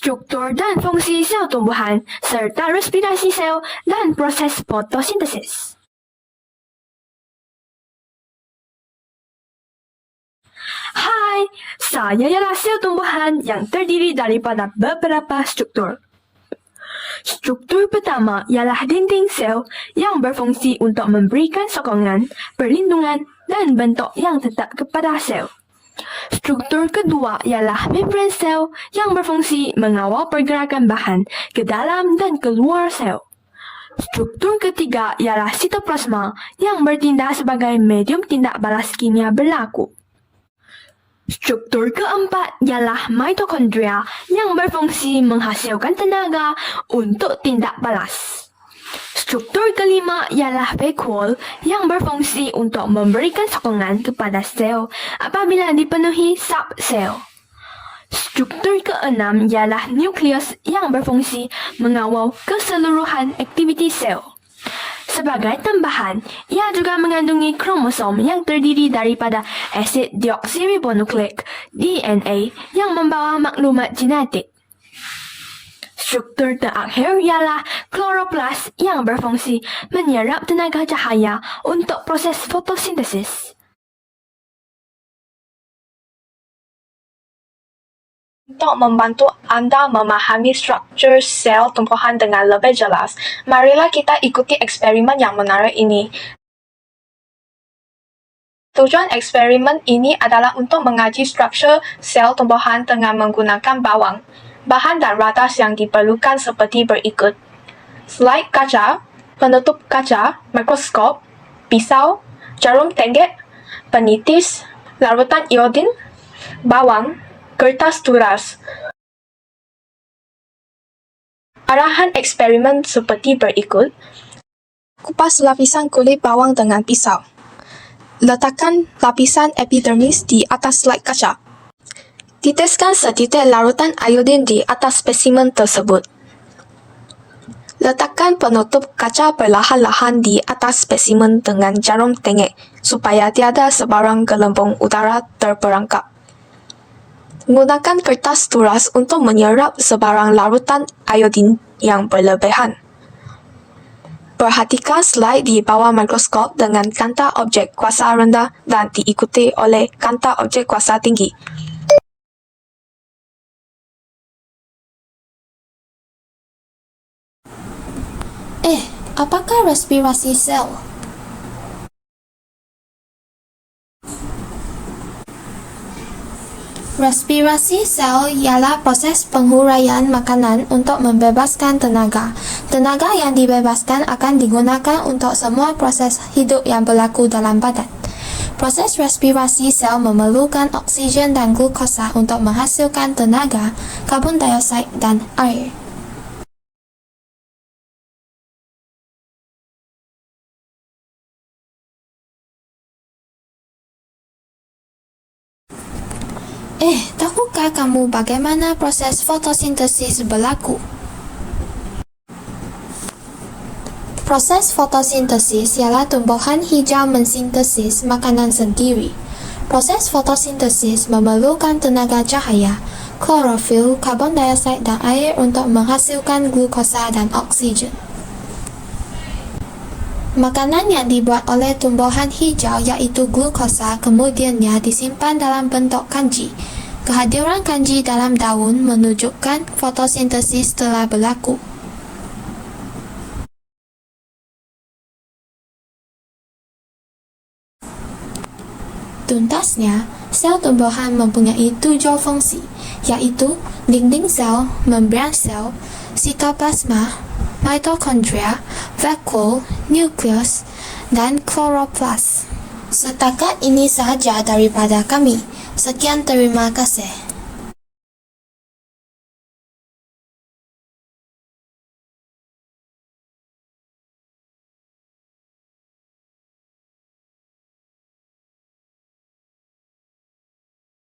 struktur dan fungsi sel tumbuhan, serta respirasi sel dan proses fotosintesis. Hai, saya ialah sel tumbuhan yang terdiri daripada beberapa struktur. Struktur pertama ialah dinding sel yang berfungsi untuk memberikan sokongan, perlindungan, dan bentuk yang tetap kepada sel. Struktur kedua ialah membran sel yang berfungsi mengawal pergerakan bahan ke dalam dan keluar sel. Struktur ketiga ialah sitoplasma yang bertindak sebagai medium tindak balas kimia berlaku. Struktur keempat ialah mitokondria yang berfungsi menghasilkan tenaga untuk tindak balas. Struktur kelima ialah vakuol yang berfungsi untuk memberikan sokongan kepada sel apabila dipenuhi subsel. Struktur keenam ialah nukleus yang berfungsi mengawal keseluruhan aktiviti sel. Sebagai tambahan, ia juga mengandungi kromosom yang terdiri daripada asid deoksiribonukleik (DNA) yang membawa maklumat genetik. Struktur terakhir ialah kloroplas yang berfungsi menyerap tenaga cahaya untuk proses fotosintesis. Untuk membantu anda memahami struktur sel tumbuhan dengan lebih jelas, marilah kita ikuti eksperimen yang menarik ini. Tujuan eksperimen ini adalah untuk mengaji struktur sel tumbuhan dengan menggunakan bawang. Bahan dan ratas yang diperlukan seperti berikut: slide kaca, penutup kaca, mikroskop, pisau, jarum tenggek, penitis, larutan iodin, bawang, kertas turas. Arahan eksperimen seperti berikut. Kupas lapisan kulit bawang dengan pisau. Letakkan lapisan epidermis di atas slide kaca. Titiskan setitik larutan iodin di atas spesimen tersebut. Letakkan penutup kaca perlahan-lahan di atas spesimen dengan jarum tenggek supaya tiada sebarang gelembung udara terperangkap. Gunakan kertas turas untuk menyerap sebarang larutan iodin yang berlebihan. Perhatikan slide di bawah mikroskop dengan kanta objek kuasa rendah dan diikuti oleh kanta objek kuasa tinggi. Apakah respirasi sel? Respirasi sel ialah proses penghuraian makanan untuk membebaskan tenaga. Tenaga yang dibebaskan akan digunakan untuk semua proses hidup yang berlaku dalam badan. Proses respirasi sel memerlukan oksigen dan glukosa untuk menghasilkan tenaga, karbon dioksida, dan air. Tahukah kamu bagaimana proses fotosintesis berlaku? Proses fotosintesis ialah tumbuhan hijau mensintesis makanan sendiri. Proses fotosintesis memerlukan tenaga cahaya, klorofil, karbon dioksida, dan air untuk menghasilkan glukosa dan oksigen. Makanan yang dibuat oleh tumbuhan hijau yaitu glukosa kemudiannya disimpan dalam bentuk kanji. Kehadiran kanji dalam daun menunjukkan fotosintesis telah berlaku. Tuntasnya, sel tumbuhan mempunyai 7 fungsi, yaitu dinding sel, membran sel, sitoplasma, mitokondria, vakuol, nukleus, dan kloroplas. Setakat ini sahaja daripada kami. Sekian, terima kasih.